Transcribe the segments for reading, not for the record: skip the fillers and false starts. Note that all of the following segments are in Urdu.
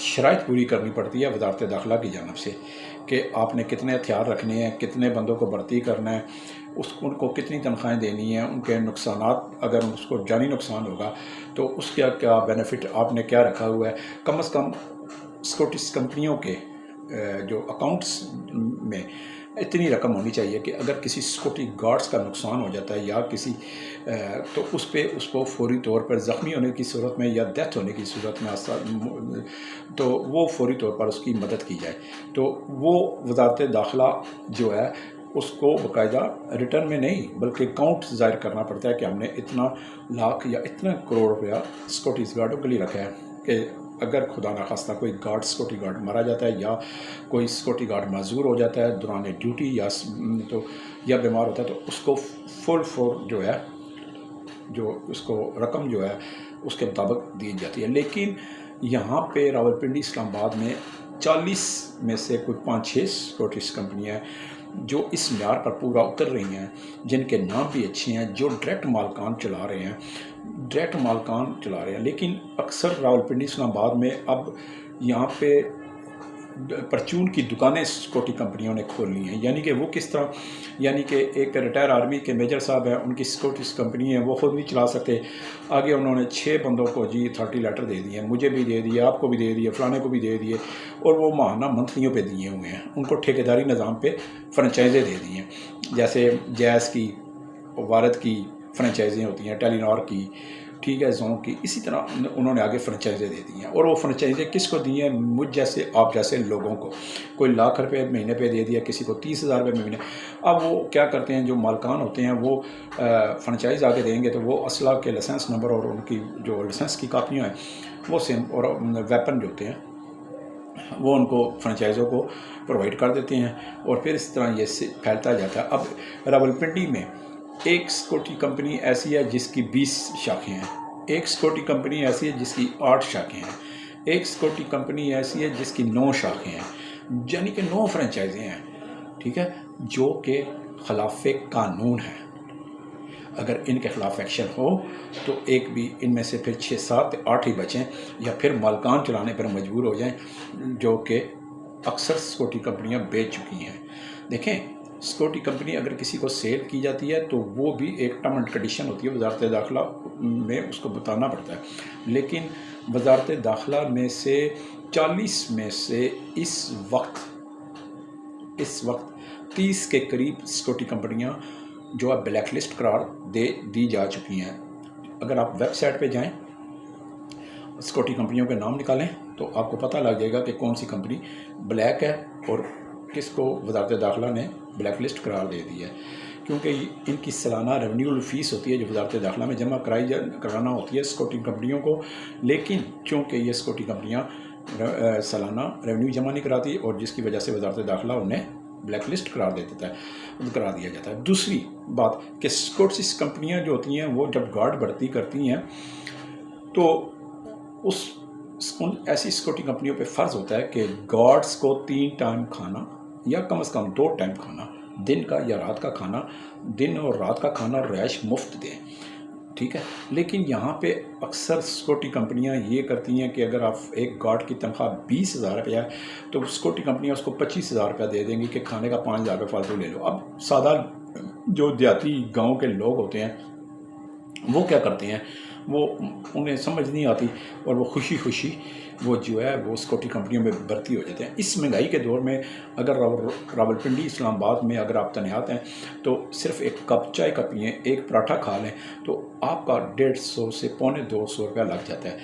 شرائط پوری کرنی پڑتی ہے وزارت داخلہ کی جانب سے کہ آپ نے کتنے ہتھیار رکھنے ہیں، کتنے بندوں کو بھرتی کرنا ہے، ان کو کتنی تنخواہیں دینی ہیں، ان کے نقصانات اگر اس کو جانی نقصان ہوگا تو اس کا کیا بینیفٹ آپ نے کیا رکھا ہوا ہے. کم از کم سکوٹس کمپنیوں کے جو اکاؤنٹس میں اتنی رقم ہونی چاہیے کہ اگر کسی سیکورٹی گارڈز کا نقصان ہو جاتا ہے یا کسی تو اس کو فوری طور پر زخمی ہونے کی صورت میں یا ڈیتھ ہونے کی صورت میں تو وہ فوری طور پر اس کی مدد کی جائے. تو وہ وزارت داخلہ جو ہے اس کو باقاعدہ ریٹرن میں نہیں بلکہ اکاؤنٹ ظاہر کرنا پڑتا ہے کہ ہم نے اتنا لاکھ یا اتنا کروڑ روپیہ سیکورٹیز گارڈوں کے لیے رکھا ہے کہ اگر خدا نخواستہ کوئی گارڈ سیکورٹی گارڈ مارا جاتا ہے یا کوئی سیکورٹی گارڈ معذور ہو جاتا ہے دوران ڈیوٹی یا بیمار ہوتا ہے تو اس کو فل جو ہے جو اس کو رقم جو ہے اس کے مطابق دی جاتی ہے. لیکن یہاں پہ راولپنڈی اسلام آباد میں 40 میں سے کوئی 5-6 سیکورٹیز کمپنیاں ہیں جو اس معیار پر پورا اتر رہی ہیں، جن کے نام بھی اچھے ہیں، جو ڈائریکٹ مالکان چلا رہے ہیں. لیکن اکثر راولپنڈی اسلام آباد میں اب یہاں پہ پرچون کی دکانیں سیکورٹی کمپنیوں نے کھول لی ہیں. یعنی کہ وہ کس طرح، یعنی کہ ایک ریٹائر آرمی کے میجر صاحب ہیں، ان کی سیکورٹی کمپنی ہے، وہ خود نہیں چلا سکتے، آگے انہوں نے 6 بندوں کو اتھارٹی لیٹر دے دیے، مجھے بھی دے دیے، آپ کو بھی دے دیے، فلانے کو بھی دے دیے، اور وہ ماہانہ منتھلیوں پہ دیے ہوئے ہیں. ان کو ٹھیکیداری نظام پہ فرنچائزیں دے دی ہیں، جیسے جیز کی، وارد کی فرنچائزیں ہوتی ہیں، ٹیلی نار کی، ٹھیک ہے، زون کی، اسی طرح انہوں نے آگے فرنچائزیں دے دی ہیں. اور وہ فرنچائزیں کس کو دی ہیں؟ مجھ جیسے آپ جیسے لوگوں کو. کوئی لاکھ روپے مہینے پہ دے دیا، کسی کو 30,000 روپے مہینے. اب وہ کیا کرتے ہیں، جو مالکان ہوتے ہیں وہ فرنچائز آگے دیں گے تو وہ اسلحہ کے لائسنس نمبر اور ان کی جو لائسنس کی کاپیاں ہیں وہ سیم اور ویپن جو ہوتے ہیں وہ ان کو فرنچائزوں کو پرووائڈ کر دیتے ہیں، اور پھر اس طرح یہ پھیلتا جاتا ہے. اب راولپنڈی میں ایک سیکورٹی کمپنی ایسی ہے جس کی 20 شاخیں ہیں، ایک سیکورٹی کمپنی ایسی ہے جس کی 8 شاخیں ہیں، ایک سیکورٹی کمپنی ایسی ہے جس کی 9 شاخیں ہیں، یعنی کہ 9 فرنچائزیں ہیں، ٹھیک ہے، جو کہ خلاف قانون ہیں. اگر ان کے خلاف ایکشن ہو تو ایک بھی ان میں سے پھر 6, 7, 8 ہی بچیں یا پھر مالکان چلانے پر مجبور ہو جائیں، جو کہ اکثر سیکورٹی کمپنیاں بیچ چکی ہیں. دیکھیں، سیکورٹی کمپنی اگر کسی کو سیل کی جاتی ہے تو وہ بھی ایک ٹرم اینڈ کنڈیشن ہوتی ہے، وزارت داخلہ میں اس کو بتانا پڑتا ہے. لیکن وزارت داخلہ میں سے 40 میں سے اس وقت 30 کے قریب سیکورٹی کمپنیاں جو ہے بلیک لسٹ قرار دی جا چکی ہیں. اگر آپ ویب سائٹ پہ جائیں، سیکورٹی کمپنیوں کے نام نکالیں تو آپ کو پتہ لگ جائے گا کہ کون سی کمپنی بلیک ہے اور کس کو وزارت داخلہ نے بلیک لسٹ قرار دے دی ہے. کیونکہ ان کی سالانہ ریونیو فیس ہوتی ہے جو وزارت داخلہ میں جمع کرانا ہوتی ہے سیکورٹی کمپنیوں کو، لیکن چونکہ یہ سیکورٹی کمپنیاں سالانہ ریونیو جمع نہیں کراتی اور جس کی وجہ سے وزارت داخلہ انہیں بلیک لسٹ قرار دیا جاتا ہے. دوسری بات کہ سیکورٹی کمپنیاں جو ہوتی ہیں وہ جب گارڈ بھرتی کرتی ہیں تو ایسی سیکورٹی کمپنیوں پہ فرض ہوتا ہے کہ گارڈز کو 3 ٹائم کھانا یا کم از کم 2 ٹائم کھانا، دن کا یا رات کا کھانا، دن اور رات کا کھانا اور رہائش مفت دیں، ٹھیک ہے. لیکن یہاں پہ اکثر سیکورٹی کمپنیاں یہ کرتی ہیں کہ اگر آپ ایک گارڈ کی تنخواہ 20,000 روپیہ ہے تو سیکورٹی کمپنیاں اس کو 25,000 روپیہ دے دیں گی کہ کھانے کا 5,000 روپے فالتو لے لو. اب سادہ جو دیہاتی گاؤں کے لوگ ہوتے ہیں وہ کیا کرتے ہیں، وہ انہیں سمجھ نہیں آتی اور وہ خوشی وہ جو ہے وہ سیکورٹی کمپنیوں میں بھرتی ہو جاتے ہیں. اس مہنگائی کے دور میں اگر راولپنڈی اسلام آباد میں اگر آپ تنہات ہیں تو صرف ایک کپ چائے کا پئیں، ایک پراٹھا کھا لیں تو آپ کا 150 سے 250 روپیہ لگ جاتا ہے،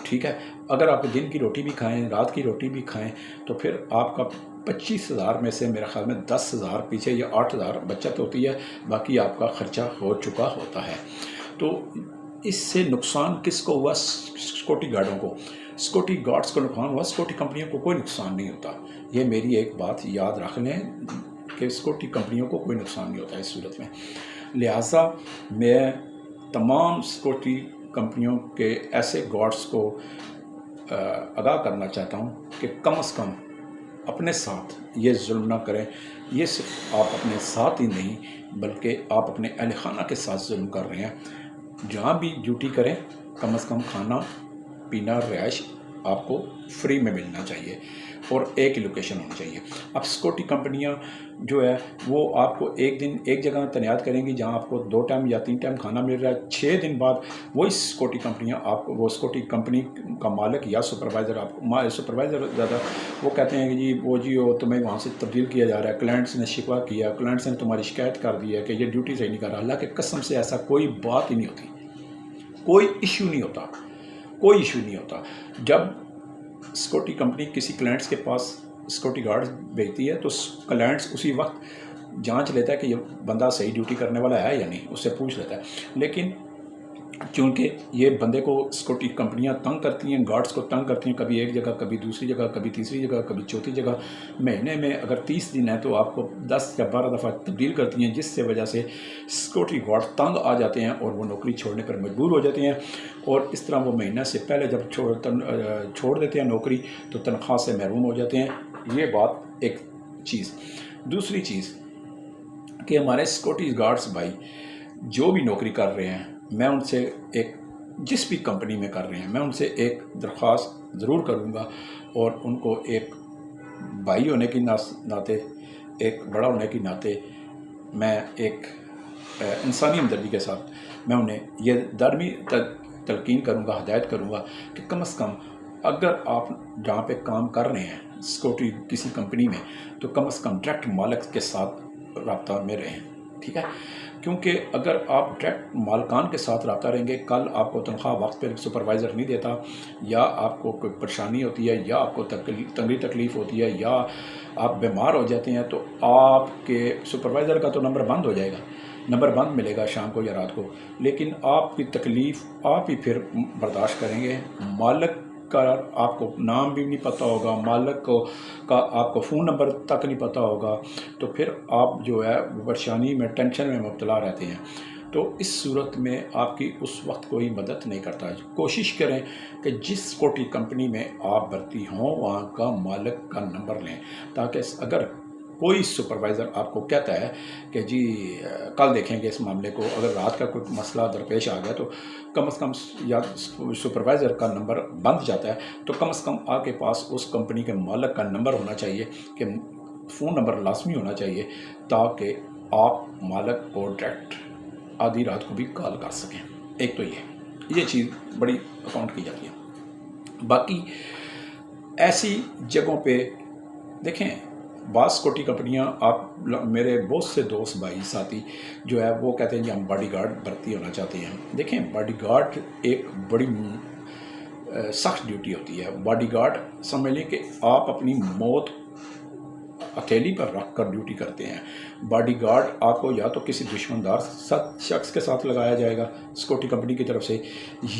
ٹھیک ہے. اگر آپ دن کی روٹی بھی کھائیں، رات کی روٹی بھی کھائیں تو پھر آپ کا 25,000 میں سے میرے خیال میں 10,000 پیچھے یا 8,000 بچت ہوتی ہے، باقی آپ کا خرچہ ہو چکا ہوتا ہے. تو اس سے نقصان کس کو ہوا؟ سیکورٹی گارڈوں کو. سیکورٹی گارڈز کو نقصان ہوا، سیکورٹی کمپنیوں کو کوئی نقصان نہیں ہوتا. یہ میری ایک بات یاد رکھ لیں کہ سیکورٹی کمپنیوں کو کوئی نقصان نہیں ہوتا اس صورت میں. لہٰذا میں تمام سیکورٹی کمپنیوں کے ایسے گارڈز کو آگاہ کرنا چاہتا ہوں کہ کم از کم اپنے ساتھ یہ ظلم نہ کریں. یہ صرف آپ اپنے ساتھ ہی نہیں بلکہ آپ اپنے اہل خانہ کے ساتھ ظلم کر رہے ہیں. جہاں بھی ڈیوٹی کریں کم از کم کھانا پینا رہائش آپ کو فری میں ملنا چاہیے اور ایک ہی لوکیشن ہونی چاہیے۔ اب سیکورٹی کمپنیاں جو ہے وہ آپ کو ایک دن ایک جگہ تعینات کریں گی جہاں آپ کو 2 ٹائم یا 3 ٹائم کھانا مل رہا ہے، 6 دن بعد وہی سیکورٹی کمپنیاں آپ کو، وہ سیکورٹی کمپنی کا مالک یا سپروائزر، آپ کو سپروائزر زیادہ وہ کہتے ہیں کہ جی وہ تمہیں وہاں سے تبدیل کیا جا رہا ہے، کلائنٹس نے شکوہ کیا، کلائنٹس نے تمہاری شکایت کر دی ہے کہ یہ ڈیوٹی صحیح نہیں کر رہا۔ اللہ کے قسم سے ایسا کوئی بات ہی نہیں ہوتی، کوئی ایشو نہیں ہوتا، کوئی ایشو نہیں ہوتا۔ جب سیکورٹی کمپنی کسی کلائنٹس کے پاس سیکورٹی گارڈ بھیجتی ہے تو کلائنٹس اسی وقت جانچ لیتا ہے کہ یہ بندہ صحیح ڈیوٹی کرنے والا ہے یا نہیں، اس سے پوچھ لیتا ہے۔ لیکن چونکہ یہ بندے کو سیکورٹی کمپنیاں تنگ کرتی ہیں، گارڈز کو تنگ کرتی ہیں، کبھی ایک جگہ، کبھی دوسری جگہ، کبھی تیسری جگہ، کبھی چوتھی جگہ، مہینے میں اگر 30 دن ہے تو آپ کو 10 یا 12 دفعہ تبدیل کرتی ہیں، جس سے وجہ سے سیکورٹی گارڈ تنگ آ جاتے ہیں اور وہ نوکری چھوڑنے پر مجبور ہو جاتے ہیں، اور اس طرح وہ مہینہ سے پہلے جب چھوڑ دیتے ہیں نوکری تو تنخواہ سے محروم ہو جاتے ہیں۔ یہ بات ایک چیز۔ دوسری چیز کہ ہمارے سیکورٹی گارڈز بھائی جو بھی نوکری کر رہے ہیں، میں ان سے جس بھی کمپنی میں کر رہے ہیں، میں ان سے ایک درخواست ضرور کروں گا، اور ان کو ایک بھائی ہونے کی ناطے، ایک بڑا ہونے کی ناطے، میں ایک انسانی ہمدردی کے ساتھ میں انہیں یہ دائمی تلقین کروں گا، ہدایت کروں گا کہ کم از کم اگر آپ جہاں پہ کام کر رہے ہیں سیکورٹی کسی کمپنی میں، تو کم از کم ڈائریکٹ مالک کے ساتھ رابطہ میں رہیں، ٹھیک ہے؟ کیونکہ اگر آپ ڈائریکٹ مالکان کے ساتھ رابطہ رہیں گے، کل آپ کو تنخواہ وقت پہ سپروائزر نہیں دیتا، یا آپ کو کوئی پریشانی ہوتی ہے، یا آپ کو تنگی تکلیف ہوتی ہے، یا آپ بیمار ہو جاتے ہیں، تو آپ کے سپروائزر کا تو نمبر بند ہو جائے گا، نمبر بند ملے گا شام کو یا رات کو، لیکن آپ کی تکلیف آپ ہی پھر برداشت کریں گے۔ مالک کا آپ کو نام بھی نہیں پتہ ہوگا، مالک کا آپ کو فون نمبر تک نہیں پتہ ہوگا، تو پھر آپ جو ہے پریشانی میں، ٹینشن میں مبتلا رہتے ہیں۔ تو اس صورت میں آپ کی اس وقت کوئی مدد نہیں کرتا۔ کوشش کریں کہ جس سیکورٹی کمپنی میں آپ بھرتی ہوں وہاں کا مالک کا نمبر لیں، تاکہ اگر کوئی سپروائزر آپ کو کہتا ہے کہ جی کل دیکھیں گے اس معاملے کو، اگر رات کا کوئی مسئلہ درپیش آ گیا تو کم از کم، یا سپروائزر کا نمبر بند جاتا ہے تو کم از کم آپ کے پاس اس کمپنی کے مالک کا نمبر ہونا چاہیے، کہ فون نمبر لازمی ہونا چاہیے، تاکہ آپ مالک کو ڈائریکٹ آدھی رات کو بھی کال کر سکیں۔ ایک تو یہ چیز بڑی اکاؤنٹ کی جاتی ہے۔ باقی ایسی جگہوں پہ دیکھیں، بعض سیکورٹی کمپنیاں، میرے بہت سے دوست بھائی ساتھی جو ہے وہ کہتے ہیں کہ ہم باڈی گارڈ بھرتی ہونا چاہتے ہیں۔ دیکھیں، باڈی گارڈ ایک بڑی سخت ڈیوٹی ہوتی ہے۔ باڈی گارڈ سمجھ لیں کہ آپ اپنی موت ہتھیلی پر رکھ کر ڈیوٹی کرتے ہیں۔ باڈی گارڈ آپ کو یا تو کسی دشمندار شخص کے ساتھ لگایا جائے گا سیکورٹی کمپنی کی طرف سے،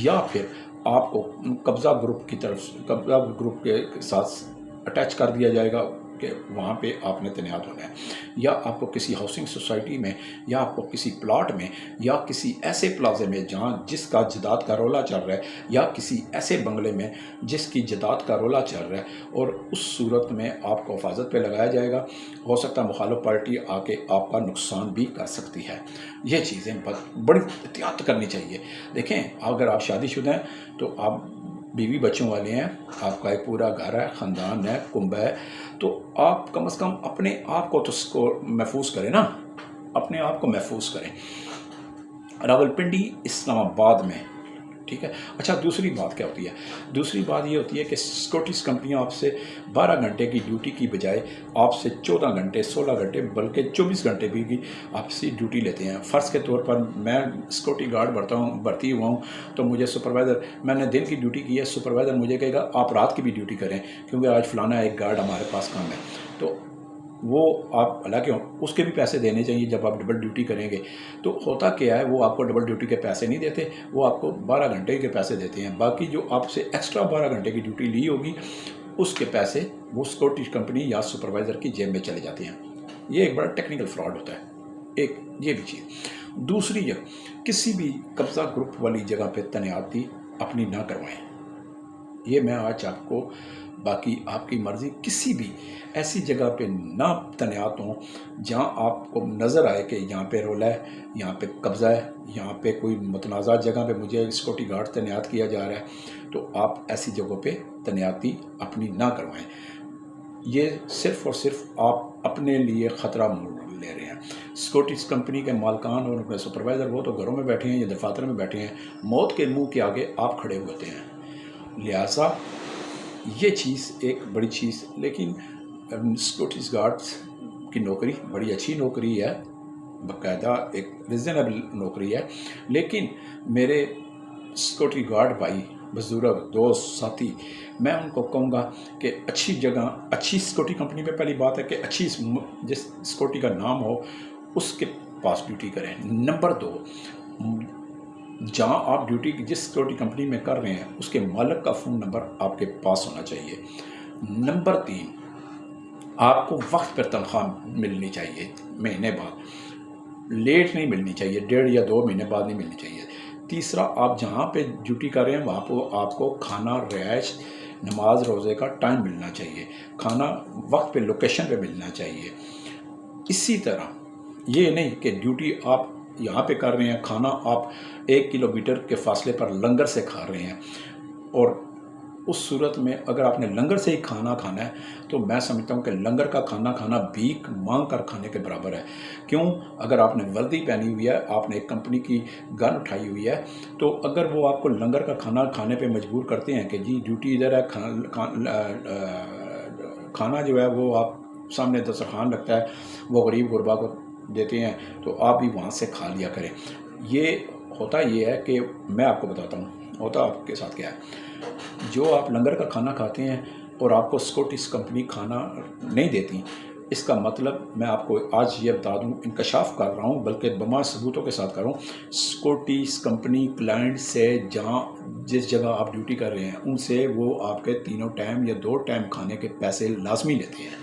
یا پھر آپ کو قبضہ گروپ کے ساتھ اٹیچ کر دیا جائے گا کہ وہاں پہ آپ نے تعینات ہونا ہے، یا آپ کو کسی ہاؤسنگ سوسائٹی میں، یا آپ کو کسی پلاٹ میں، یا کسی ایسے پلازے میں جس کا جداد کا رولہ چل رہا ہے، یا کسی ایسے بنگلے میں جس کی جداد کا رولہ چل رہا ہے، اور اس صورت میں آپ کو حفاظت پہ لگایا جائے گا۔ ہو سکتا ہے مخالف پارٹی آ کے آپ کا نقصان بھی کر سکتی ہے۔ یہ چیزیں بڑی احتیاط کرنی چاہیے۔ دیکھیں، اگر آپ شادی شدہ ہیں تو آپ بیوی بچوں والے ہیں، آپ کا ایک پورا گھر ہے، خاندان ہے، کنبہ ہے، تو آپ کم از کم اپنے آپ کو تو محفوظ کریں نا، اپنے آپ کو محفوظ کریں۔ راولپنڈی، اسلام آباد میں، ٹھیک ہے۔ اچھا، دوسری بات کیا ہوتی ہے؟ دوسری بات یہ ہوتی ہے کہ سیکورٹی کمپنیاں آپ سے 12 گھنٹے کی ڈیوٹی کی بجائے آپ سے 14 گھنٹے، 16 گھنٹے، بلکہ 24 گھنٹے بھی آپ سے ڈیوٹی لیتے ہیں۔ فرض کے طور پر میں سیکورٹی گارڈ بھرتی ہوا ہوں، تو مجھے سپروائزر، میں نے دن کی ڈیوٹی کی ہے، سپروائزر مجھے کہے گا آپ رات کی بھی ڈیوٹی کریں، کیونکہ آج فلانا ایک گارڈ ہمارے پاس کام ہے، تو وہ آپ حالانکہ اس کے بھی پیسے دینے چاہیے جب آپ ڈبل ڈیوٹی کریں گے۔ تو ہوتا کیا ہے، وہ آپ کو ڈبل ڈیوٹی کے پیسے نہیں دیتے، وہ آپ کو 12 گھنٹے کے پیسے دیتے ہیں۔ باقی جو آپ سے ایکسٹرا 12 گھنٹے کی ڈیوٹی لی ہوگی، اس کے پیسے وہ سیکورٹی کمپنی یا سپروائزر کی جیب میں چلے جاتے ہیں۔ یہ ایک بڑا ٹیکنیکل فراڈ ہوتا ہے، ایک یہ بھی چیز۔ دوسری جگہ، کسی بھی قبضہ گروپ والی جگہ پہ تعیناتی اپنی نہ کروائیں۔ یہ میں آج آپ کو باقی آپ کی مرضی. کسی بھی ایسی جگہ پہ نہ تعینات ہوں جہاں آپ کو نظر آئے کہ یہاں پہ رولا ہے, یہاں پہ قبضہ ہے, یہاں پہ کوئی متنازع جگہ پہ مجھے سیکورٹی گارڈ تعینات کیا جا رہا ہے, تو آپ ایسی جگہوں پہ تعیناتی اپنی نہ کروائیں. یہ صرف اور صرف آپ اپنے لیے خطرہ مول لے رہے ہیں. سیکورٹی کمپنی کے مالکان اور ان کے سپروائزر وہ تو گھروں میں بیٹھے ہیں یا دفاتر میں بیٹھے ہیں, موت کے منہ کے آگے آپ کھڑے ہوتے ہیں. لہٰذا یہ چیز ایک بڑی چیز. لیکن سیکورٹی گارڈس کی نوکری بڑی اچھی نوکری ہے, باقاعدہ ایک ریزنیبل نوکری ہے. لیکن میرے سیکورٹی گارڈ بھائی, بزرگ, دوست, ساتھی, میں ان کو کہوں گا کہ اچھی جگہ, اچھی سیکورٹی کمپنی میں پہلی بات ہے کہ اچھی جس سیکورٹی کا نام ہو اس کے پاس ڈیوٹی کریں. نمبر 2, جہاں آپ ڈیوٹی جس سیکورٹی کمپنی میں کر رہے ہیں اس کے مالک کا فون نمبر آپ کے پاس ہونا چاہیے. نمبر 3, آپ کو وقت پر تنخواہ ملنی چاہیے, مہینے بعد لیٹ نہیں ملنی چاہیے, 1.5 یا 2 مہینے بعد نہیں ملنی چاہیے. تیسرا, آپ جہاں پہ ڈیوٹی کر رہے ہیں وہاں پہ آپ کو کھانا, رہائش, نماز روزے کا ٹائم ملنا چاہیے. کھانا وقت پہ لوکیشن پہ ملنا چاہیے. اسی طرح یہ نہیں کہ ڈیوٹی آپ یہاں پہ کر رہے ہیں, کھانا آپ 1 کلومیٹر کے فاصلے پر لنگر سے کھا رہے ہیں, اور اس صورت میں اگر آپ نے لنگر سے ہی کھانا کھانا ہے تو میں سمجھتا ہوں کہ لنگر کا کھانا کھانا بھیک مانگ کر کھانے کے برابر ہے. کیوں؟ اگر آپ نے وردی پہنی ہوئی ہے, آپ نے ایک کمپنی کی گن اٹھائی ہوئی ہے, تو اگر وہ آپ کو لنگر کا کھانا کھانے پہ مجبور کرتے ہیں کہ جی ڈیوٹی ادھر ہے, کھانا جو ہے وہ آپ سامنے دسترخوان لگتا ہے, وہ غریب غربا کو دیتے ہیں, تو آپ بھی وہاں سے کھا لیا کریں. یہ ہوتا یہ ہے کہ میں آپ کو بتاتا ہوں ہوتا آپ کے ساتھ کیا ہے. جو آپ لنگر کا کھانا کھاتے ہیں اور آپ کو سیکورٹی کمپنی کھانا نہیں دیتی, اس کا مطلب میں آپ کو آج یہ بتا دوں, انکشاف کر رہا ہوں بلکہ بما ثبوتوں کے ساتھ کر رہا ہوں. سیکورٹی کمپنی کلائنٹ سے جس جگہ آپ ڈیوٹی کر رہے ہیں ان سے وہ آپ کے 3 ٹائم یا 2 ٹائم کھانے کے پیسے لازمی لیتے ہیں,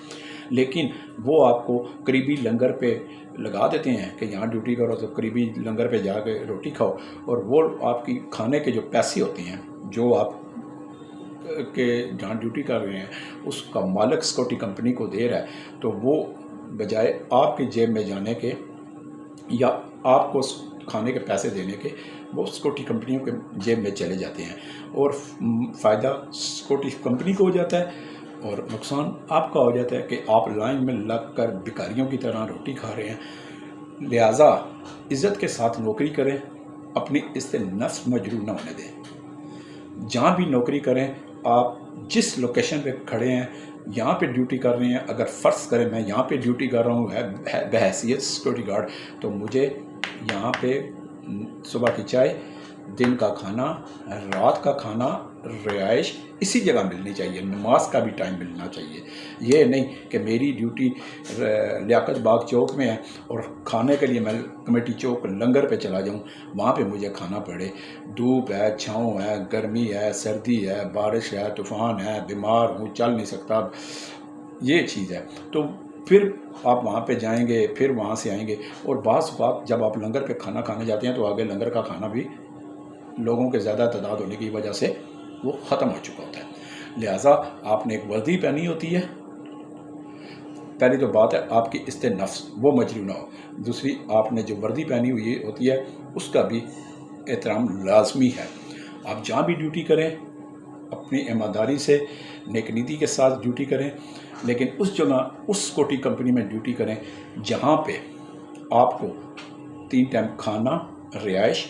لیکن وہ آپ کو قریبی لنگر پہ لگا دیتے ہیں کہ یہاں ڈیوٹی کرو تو قریبی لنگر پہ جا کے روٹی کھاؤ, اور وہ آپ کی کھانے کے جو پیسے ہوتے ہیں جو آپ کے جہاں ڈیوٹی کر رہے ہیں اس کا مالک سیکورٹی کمپنی کو دے رہا ہے, تو وہ بجائے آپ کی جیب میں جانے کے یا آپ کو کھانے کے پیسے دینے کے, وہ سیکورٹی کمپنیوں کے جیب میں چلے جاتے ہیں, اور فائدہ سیکورٹی کمپنی کو ہو جاتا ہے اور نقصان آپ کا ہو جاتا ہے کہ آپ لائن میں لگ کر بھکاریوں کی طرح روٹی کھا رہے ہیں. لہٰذا عزت کے ساتھ نوکری کریں, اپنی عزت نفس مجروح نہ ہونے دیں. جہاں بھی نوکری کریں, آپ جس لوکیشن پہ کھڑے ہیں, یہاں پہ ڈیوٹی کر رہے ہیں, اگر فرض کریں میں یہاں پہ ڈیوٹی کر رہا ہوں بحیثیت سیکورٹی گارڈ, تو مجھے یہاں پہ صبح کی چائے, دن کا کھانا, رات کا کھانا, رہائش اسی جگہ ملنی چاہیے, نماز کا بھی ٹائم ملنا چاہیے. یہ نہیں کہ میری ڈیوٹی لیاقت باغ چوک میں ہے اور کھانے کے لیے میں کمیٹی چوک لنگر پہ چلا جاؤں, وہاں پہ مجھے کھانا پڑے. دھوپ ہے, چھاؤں ہے, گرمی ہے, سردی ہے, بارش ہے, طوفان ہے, بیمار ہوں, چل نہیں سکتا, یہ چیز ہے. تو پھر آپ وہاں پہ جائیں گے, پھر وہاں سے آئیں گے, اور بعض اوقات جب آپ لنگر پہ کھانا کھانے جاتے ہیں تو آگے لنگر کا کھانا بھی لوگوں کے زیادہ تعداد ہونے کی وجہ سے وہ ختم ہو چکا ہوتا ہے. لہٰذا آپ نے ایک وردی پہنی ہوتی ہے, پہلی تو بات ہے آپ کی عزت نفس وہ مجروح نہ ہو. دوسری, آپ نے جو وردی پہنی ہوئی ہوتی ہے اس کا بھی احترام لازمی ہے. آپ جہاں بھی ڈیوٹی کریں اپنی ایمانداری سے, نیک نیتی کے ساتھ ڈیوٹی کریں, لیکن اس جگہ اس سیکورٹی کمپنی میں ڈیوٹی کریں جہاں پہ آپ کو 3 ٹائم کھانا, رہائش,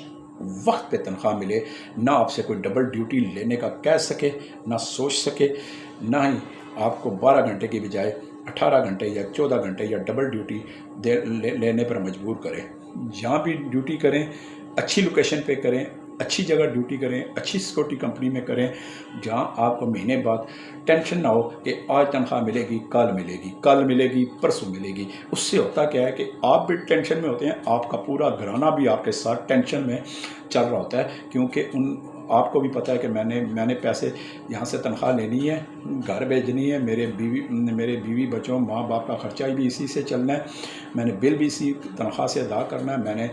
وقت پہ تنخواہ ملے, نہ آپ سے کوئی ڈبل ڈیوٹی لینے کا کہہ سکے, نہ سوچ سکے, نہ ہی آپ کو 12 گھنٹے کی بجائے 18 گھنٹے یا 14 گھنٹے یا ڈبل ڈیوٹی لینے پر مجبور کریں. جہاں بھی ڈیوٹی کریں اچھی لوکیشن پہ کریں, اچھی جگہ ڈیوٹی کریں, اچھی سیکورٹی کمپنی میں کریں, جہاں آپ کو مہینے بعد ٹینشن نہ ہو کہ آج تنخواہ ملے گی, کل ملے گی, کل ملے گی, پرسوں ملے گی. اس سے ہوتا کیا ہے کہ آپ بھی ٹینشن میں ہوتے ہیں, آپ کا پورا گھرانہ بھی آپ کے ساتھ ٹینشن میں چل رہا ہوتا ہے, کیونکہ آپ کو بھی پتہ ہے کہ میں نے پیسے یہاں سے تنخواہ لینی ہے، گھر بھیجنی ہے، میرے بیوی بچوں ماں باپ کا خرچہ بھی اسی سے چلنا ہے، میں نے بل بھی اسی تنخواہ سے ادا کرنا ہے، میں نے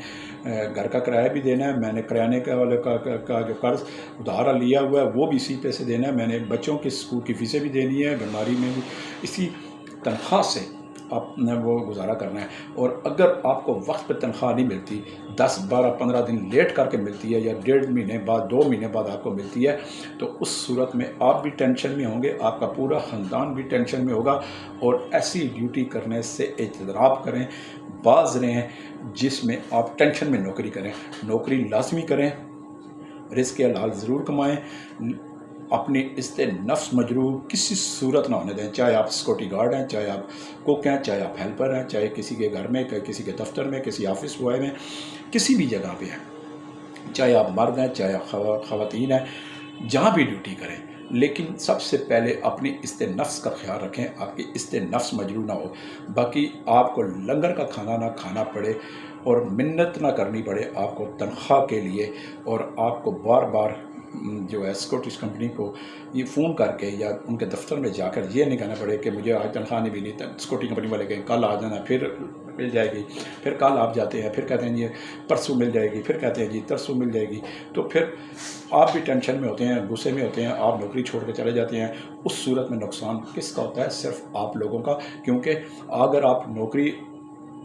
گھر کا کرایہ بھی دینا ہے، میں نے کریانے کا جو قرض ادھار لیا ہوا ہے وہ بھی اسی پیسے دینا ہے، میں نے بچوں کی اسکول کی فیسیں بھی دینی ہے، بیماری میں بھی اسی تنخواہ سے آپ نے وہ گزارا کرنا ہے۔ اور اگر آپ کو وقت پہ تنخواہ نہیں ملتی، 10 12 15 دن لیٹ کر کے ملتی ہے، یا 1.5 مہینے بعد 2 مہینے بعد آپ کو ملتی ہے، تو اس صورت میں آپ بھی ٹینشن میں ہوں گے، آپ کا پورا خاندان بھی ٹینشن میں ہوگا۔ اور ایسی ڈیوٹی کرنے سے اجتناب کریں، باز رہیں جس میں آپ ٹینشن میں نوکری کریں۔ نوکری لازمی کریں، رزق حلال ضرور کمائیں، اپنی عزت نفس مجروح کسی صورت نہ ہونے دیں، چاہے آپ سیکورٹی گارڈ ہیں، چاہے آپ کوک ہیں، چاہے آپ ہیلپر ہیں، چاہے کسی کے گھر میں، کسی کے دفتر میں، کسی آفس بوائے میں، کسی بھی جگہ پہ ہیں، چاہے آپ مرد ہیں، چاہے آپ خواتین ہیں، جہاں بھی ڈیوٹی کریں، لیکن سب سے پہلے اپنی عزت نفس کا خیال رکھیں، آپ کی عزت نفس مجروح نہ ہو۔ باقی آپ کو لنگر کا کھانا نہ کھانا پڑے اور منت نہ کرنی پڑے آپ کو تنخواہ کے لیے، اور آپ کو بار بار جو ہے سیکورٹیز کمپنی کو یہ فون کر کے یا ان کے دفتر میں جا کر یہ نہیں کہنا پڑے کہ مجھے آج تنخواہ نہیں ملی، سیکورٹی کمپنی والے کہیں کل آ جانا، پھر مل جائے گی، پھر کل آپ جاتے ہیں، پھر کہتے ہیں جی پرسوں مل جائے گی، پھر کہتے ہیں جی ترسوں مل جائے گی، تو پھر آپ بھی ٹینشن میں ہوتے ہیں، غصے میں ہوتے ہیں، آپ نوکری چھوڑ کے چلے جاتے ہیں۔ اس صورت میں نقصان کس کا ہوتا ہے؟ صرف آپ لوگوں کا، کیونکہ اگر آپ نوکری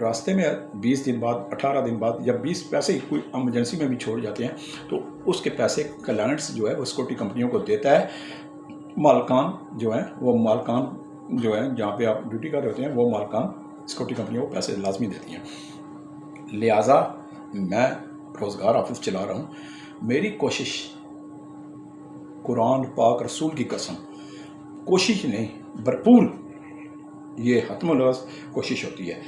راستے میں 20 دن بعد، 18 دن بعد، یا 20 پیسے کوئی ایمرجنسی میں بھی چھوڑ جاتے ہیں، تو اس کے پیسے کلائنٹس جو ہے وہ سیکورٹی کمپنیوں کو دیتا ہے، مالکان جو ہیں جہاں پہ آپ ڈیوٹی کر رہے ہوتے ہیں وہ مالکان سیکورٹی کمپنیوں کو پیسے لازمی دیتی ہیں۔ لہٰذا میں روزگار آفس چلا رہا ہوں، میری کوشش قرآن پاک رسول کی قسم کوشش نہیں، بھرپور یہ حتم الوز کوشش ہوتی ہے،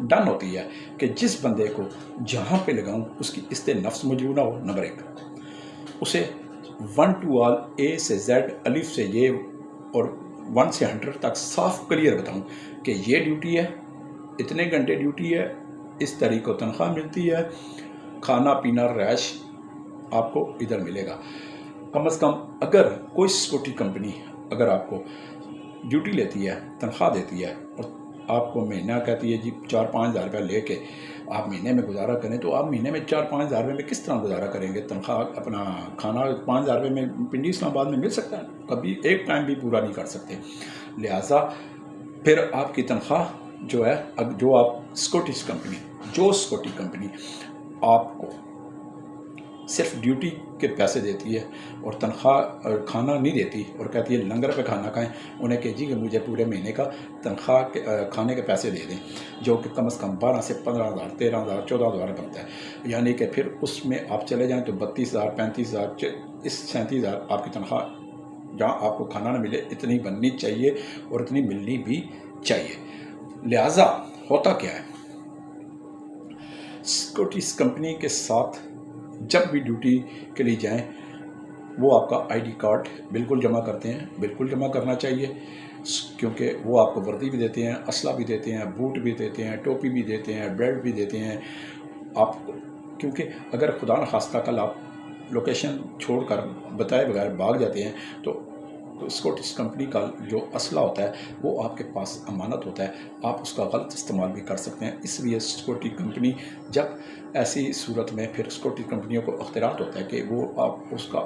ڈن ہوتی ہے کہ جس بندے کو جہاں پہ لگاؤں اس کی عزت نفس مجروح نہ ہو۔ نمبر 1، اسے 1 to all، A سے Z، الف سے یہ، اور 1 سے 100 تک صاف کلیئر بتاؤں کہ یہ ڈیوٹی ہے، اتنے گھنٹے ڈیوٹی ہے، اس طریق کو تنخواہ ملتی ہے، کھانا پینا رہائش آپ کو ادھر ملے گا۔ کم از کم اگر کوئی سیکورٹی کمپنی اگر آپ کو ڈیوٹی لیتی ہے، تنخواہ دیتی ہے، اور آپ کو مہینہ کہتی ہے جی 4-5 ہزار روپیہ لے کے آپ مہینے میں گزارا کریں، تو آپ مہینے میں 4-5 ہزار روپے میں کس طرح گزارا کریں گے؟ تنخواہ اپنا کھانا 5 ہزار روپے میں پنڈی اسلام آباد میں مل سکتا ہے؟ کبھی ایک ٹائم بھی پورا نہیں کر سکتے۔ لہٰذا پھر آپ کی تنخواہ جو ہے، جو آپ سیکورٹی کمپنی آپ کو صرف ڈیوٹی کے پیسے دیتی ہے اور تنخواہ کھانا نہیں دیتی، اور کہتی ہے لنگر پہ کھانا کھائیں، انہیں کہ جی کہ مجھے پورے مہینے کا تنخواہ کھانے کے پیسے دے دیں، جو کہ کم از کم 12 سے 15 ہزار، 13 ہزار، 14 ہزار بنتا ہے، یعنی کہ پھر اس میں آپ چلے جائیں تو 32 ہزار، 35 ہزار، 37 ہزار آپ کی تنخواہ، جہاں آپ کو کھانا نہ ملے، اتنی بننی چاہیے اور اتنی ملنی بھی چاہیے۔ لہٰذا ہوتا کیا ہے، سیکورٹیز کمپنی کے ساتھ جب بھی ڈیوٹی کے لیے جائیں، وہ آپ کا آئی ڈی کارڈ بالکل جمع کرتے ہیں، بالکل جمع کرنا چاہیے، کیونکہ وہ آپ کو وردی بھی دیتے ہیں، اسلحہ بھی دیتے ہیں، بوٹ بھی دیتے ہیں، ٹوپی بھی دیتے ہیں، بیلٹ بھی دیتے ہیں آپ کو، کیونکہ اگر خدا نخواستہ کل آپ لوکیشن چھوڑ کر بتائے بغیر بھاگ جاتے ہیں تو سیکورٹیز کمپنی کا جو اسلحہ ہوتا ہے وہ آپ کے پاس امانت ہوتا ہے، آپ اس کا غلط استعمال بھی کر سکتے ہیں۔ اس لیے سیکورٹی کمپنی جب ایسی صورت میں، پھر سیکورٹی کمپنیوں کو اختیارات ہوتا ہے کہ وہ آپ اس کا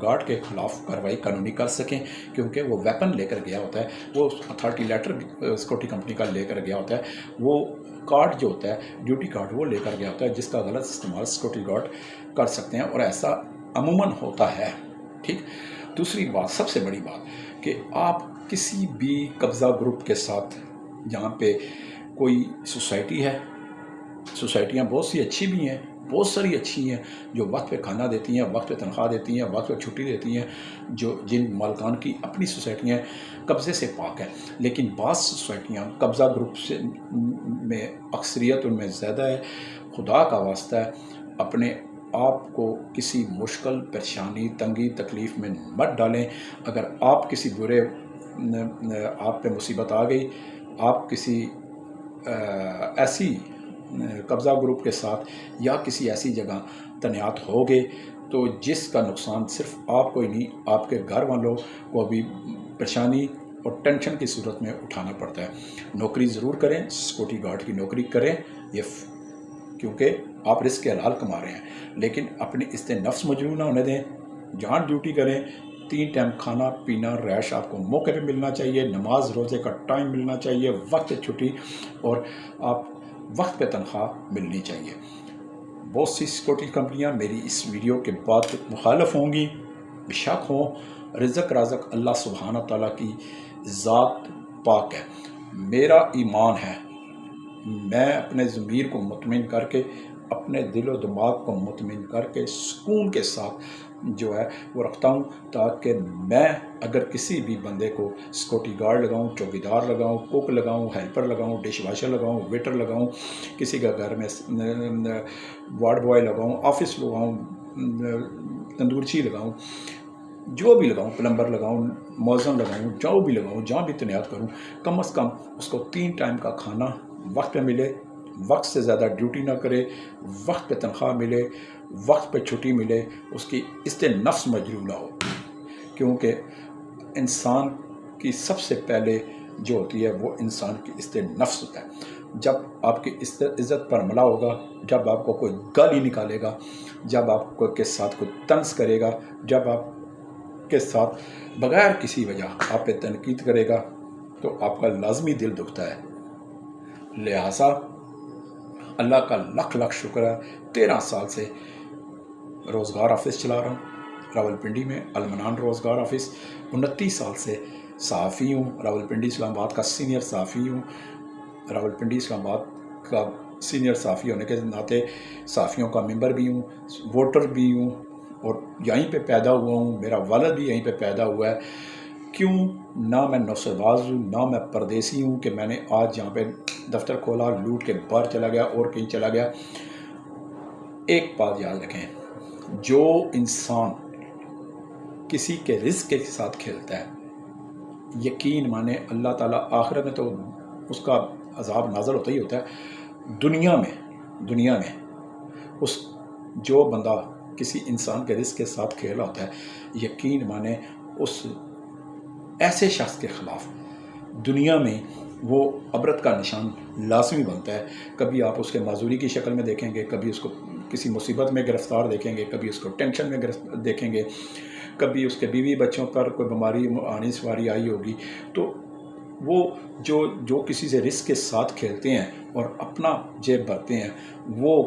گارڈ کے خلاف کارروائی قانونی کر سکیں، کیونکہ وہ ویپن لے کر گیا ہوتا ہے، وہ اتھارٹی لیٹر سیکورٹی کمپنی کا لے کر گیا ہوتا ہے، وہ کارڈ جو ہوتا ہے ڈیوٹی کارڈ وہ لے کر گیا ہوتا ہے، جس کا غلط استعمال سیکورٹی گارڈ کر سکتے ہیں، اور ایسا عموماً ہوتا ہے۔ ٹھیک۔ دوسری بات، سب سے بڑی بات، کہ آپ کسی بھی قبضہ گروپ کے ساتھ، جہاں پہ کوئی سوسائٹی ہے، سوسائٹیاں بہت سی اچھی بھی ہیں، بہت ساری اچھی ہیں جو وقت پہ کھانا دیتی ہیں، وقت پہ تنخواہ دیتی ہیں، وقت پہ چھٹی دیتی ہیں، جن مالکان کی اپنی سوسائٹیاں قبضے سے پاک ہیں، لیکن بعض سوسائٹیاں قبضہ گروپ سے میں اکثریت ان میں زیادہ ہے۔ خدا کا واسطہ ہے، اپنے آپ کو کسی مشکل، پریشانی، تنگی، تکلیف میں مت ڈالیں۔ اگر آپ کسی برے، آپ پہ مصیبت آ گئی، آپ کسی ایسی قبضہ گروپ کے ساتھ یا کسی ایسی جگہ تعینات ہو گئے، تو جس کا نقصان صرف آپ کو ہی نہیں آپ کے گھر والوں کو بھی پریشانی اور ٹینشن کی صورت میں اٹھانا پڑتا ہے۔ نوکری ضرور کریں، سیکورٹی گارڈ کی نوکری کریں، یہ کیونکہ آپ رزق حلال کما رہے ہیں، لیکن اپنی نفس مجروح نہ ہونے دیں، جہاں ڈیوٹی کریں، 3 ٹائم کھانا پینا رہائش آپ کو موقع پہ ملنا چاہیے، نماز روزے کا ٹائم ملنا چاہیے، وقت پہ چھٹی اور آپ وقت پہ تنخواہ ملنی چاہیے۔ بہت سی سیکورٹی کمپنیاں میری اس ویڈیو کے بعد مخالف ہوں گی، بے شک ہوں، رزق رازق اللہ سبحانہ تعالیٰ کی ذات پاک ہے۔ میرا ایمان ہے، میں اپنے ضمیر کو مطمئن کر کے، اپنے دل و دماغ کو مطمئن کر کے سکون کے ساتھ جو ہے وہ رکھتا ہوں، تاکہ میں اگر کسی بھی بندے کو سیکورٹی گارڈ لگاؤں، چوکیدار لگاؤں، کوک لگاؤں، ہیلپر لگاؤں، ڈش واشر لگاؤں، ویٹر لگاؤں، کسی کا گھر میں وارڈ بوائے لگاؤں، آفس لگاؤں، تندورچی لگاؤں، جو بھی لگاؤں، پلمبر لگاؤں، موزن لگاؤں، جو بھی لگاؤں، جہاں بھی تعینات کروں، کم از کم اس کو 3 ٹائم کا کھانا وقت پہ ملے، وقت سے زیادہ ڈیوٹی نہ کرے، وقت پہ تنخواہ ملے، وقت پہ چھٹی ملے، اس کی نفس مجروح نہ ہو، کیونکہ انسان کی سب سے پہلے جو ہوتی ہے وہ انسان کی نفس ہوتا ہے۔ جب آپ کی عزت پر حملہ ہوگا، جب آپ کو کوئی گالی نکالے گا، جب آپ کو کے ساتھ کوئی طنز کرے گا، جب آپ کے ساتھ بغیر کسی وجہ آپ پہ تنقید کرے گا، تو آپ کا لازمی دل دکھتا ہے۔ لہٰذا اللہ کا لاکھ لاکھ شکر ہے، 13 سال سے روزگار آفس چلا رہا ہوں راولپنڈی میں، المنان روزگار آفس۔ 29 سال سے صحافی ہوں، راولپنڈی اسلام آباد کا سینئر صحافی ہوں۔ راولپنڈی اسلام آباد کا سینئر صحافی ہونے کے ناطے صحافیوں کا ممبر بھی ہوں، ووٹر بھی ہوں، اور یہیں پہ پیدا ہوا ہوں، میرا والد بھی یہیں پہ پیدا ہوا ہے۔ کیوں نہ میں نوسر باز ہوں، نہ میں پردیسی ہوں کہ میں نے آج یہاں پہ دفتر کھولا، لوٹ کے باہر چلا گیا اور کہیں چلا گیا۔ ایک بات یاد رکھیں، جو انسان کسی کے رزق کے ساتھ کھیلتا ہے، یقین مانے اللہ تعالیٰ آخرت میں تو اس کا عذاب نازل ہوتا ہی ہوتا ہے، دنیا میں اس جو بندہ کسی انسان کے رزق کے ساتھ کھیلا ہوتا ہے، یقین مانے اس ایسے شخص کے خلاف دنیا میں وہ عبرت کا نشان لازمی بنتا ہے۔ کبھی آپ اس کے معذوری کی شکل میں دیکھیں گے، کبھی اس کو کسی مصیبت میں گرفتار دیکھیں گے، کبھی اس کو ٹینشن میں دیکھیں گے، کبھی اس کے بیوی بچوں پر کوئی بیماری آنی سواری آئی ہوگی، تو وہ جو کسی سے رزق کے ساتھ کھیلتے ہیں اور اپنا جیب بھرتے ہیں، وہ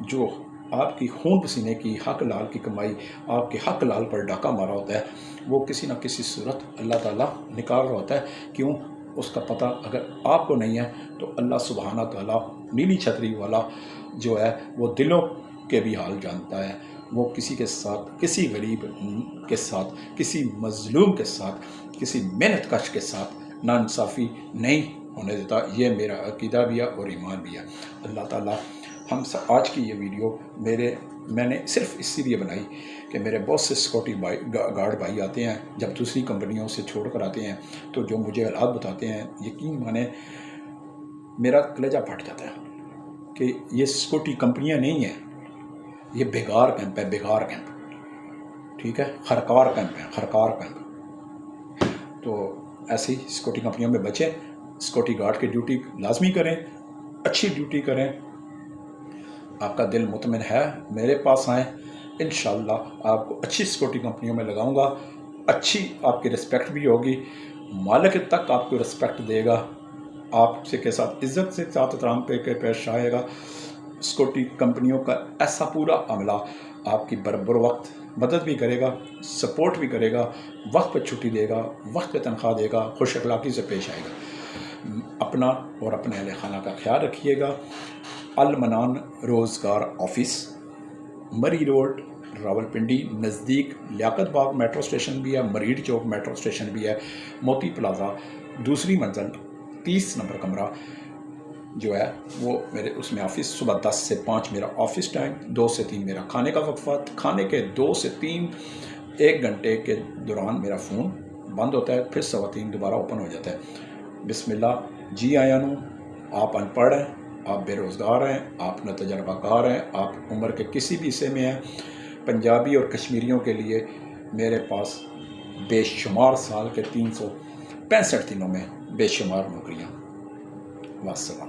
جو آپ کی خون پسینے کی حق لال کی کمائی، آپ کے حق لال پر ڈاکہ مارا ہوتا ہے، وہ کسی نہ کسی صورت اللہ تعالیٰ نکال رہا ہوتا ہے۔ کیوں؟ اس کا پتہ اگر آپ کو نہیں ہے تو اللہ سبحانہ تعالیٰ نیلی چھتری والا جو ہے وہ دلوں کے بھی حال جانتا ہے۔ وہ کسی کے ساتھ، کسی غریب کے ساتھ، کسی مظلوم کے ساتھ، کسی محنت کش کے ساتھ ناانصافی نہیں ہونے دیتا۔ یہ میرا عقیدہ بھی ہے اور ایمان بھی ہے۔ اللہ تعالیٰ ہم آج کی یہ ویڈیو میں نے صرف اسی لیے بنائی کہ میرے بہت سے سیکورٹی گارڈ بھائی آتے ہیں جب دوسری کمپنیوں سے چھوڑ کر آتے ہیں، تو جو مجھے حالات بتاتے ہیں، یقین مانے میرا کلیجہ پھٹ جاتا ہے کہ یہ سیکورٹی کمپنیاں نہیں ہیں، یہ بیگار کیمپ ہے، بیگار کیمپ، ٹھیک ہے، خرکار کیمپ ہے، خرکار کیمپ۔ تو ایسی سیکورٹی کمپنیوں میں بچیں، سیکورٹی گارڈ کی ڈیوٹی لازمی کریں، اچھی ڈیوٹی کریں۔ آپ کا دل مطمئن ہے، میرے پاس آئیں، انشاءاللہ آپ کو اچھی سیکورٹی کمپنیوں میں لگاؤں گا، اچھی آپ کی رسپیکٹ بھی ہوگی، مالک تک آپ کو رسپیکٹ دے گا، آپ سے کے ساتھ عزت سے ساتھ احترام پہ پیش آئے گا۔ سیکورٹی کمپنیوں کا ایسا پورا عملہ آپ کی بر وقت مدد بھی کرے گا، سپورٹ بھی کرے گا، وقت پہ چھٹی دے گا، وقت پہ تنخواہ دے گا، خوش اخلاقی سے پیش آئے گا۔ اپنا اور اپنے اہل خانہ کا خیال رکھیے گا۔ المنان روزگار آفس، مری روڈ، راولپنڈی، نزدیک لیاقت باغ میٹرو اسٹیشن بھی ہے، مریڈ چوک میٹرو اسٹیشن بھی ہے، موتی پلازا، دوسری منزل، 30 نمبر کمرہ جو ہے وہ میرے اس میں آفس، صبح 10 سے 5 میرا آفس ٹائم، 2 سے 3 میرا کھانے کا وقفہ، کھانے کے 2 سے 3 1 گھنٹے کے دوران میرا فون بند ہوتا ہے، پھر 3:15 دوبارہ اوپن ہو جاتا ہے۔ بسم اللہ، جی آیا نو، آپ ان پڑھ ہیں، آپ بے روزگار ہیں، آپ نہ تجربہ کار ہیں، آپ عمر کے کسی بھی حصے میں ہیں، پنجابی اور کشمیریوں کے لیے میرے پاس بے شمار سال کے 365 دنوں میں بے شمار نوکریاں. والسلام.